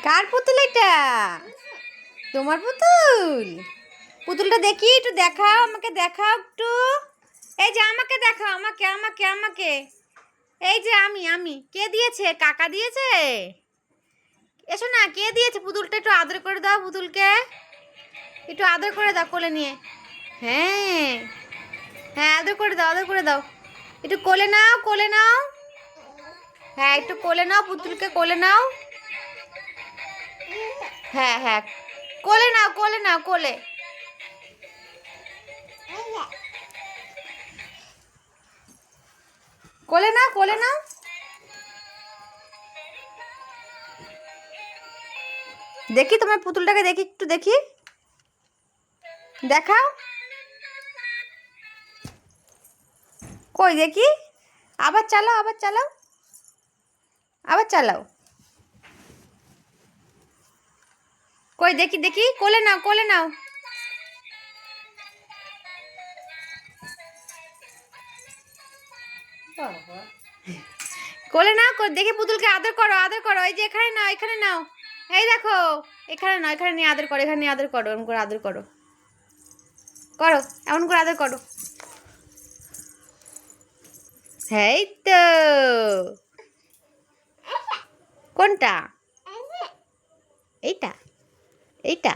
কার পুতুল এটা? তোমার পুতুল? পুতুলটা দেখি, একটু দেখাও, আমাকে দেখাও একটু। এই যে আমাকে দেখাও, আমাকে আমাকে আমাকে। এই যে আমি কে দিয়েছে? কাকা দিয়েছে? এসো না, কে দিয়েছে পুতুলটা? একটু আদর করে দাও পুতুলকে, একটু আদর করে দাও কোলে নিয়ে। হ্যাঁ হ্যাঁ, আদর করে দাও, আদর করে দাও। একটু কোলে নাও, কোলে নাও। হ্যাঁ, একটু কোলে নাও পুতুলকে, কোলে নাও। হ্যাঁ হ্যাঁ, কোলে নাও, কোলে নাও, কোলে। কোলে নাও, কোলে নাও। দেখি তোমার পুতুলটাকে, দেখি একটু, দেখি, দেখাও। কই দেখি, আবার চালাও, আবার চালাও, আবার চালাও। কই দেখি, দেখি, কোলে নাও, কোলে নাও। কোলে নাও, দেখি পুতুলকে আদর করো, আদর করো। এই যে এখানে নাও, এখানে নাও। এই দেখো, এখানে নাও, এখানে নিয়ে আদর করো, এখানে নিয়ে আদর করো, এমন করে আদর করো, করো, এমন করে আদর করো। এই তো। কোনটা? এইটা? এইটা?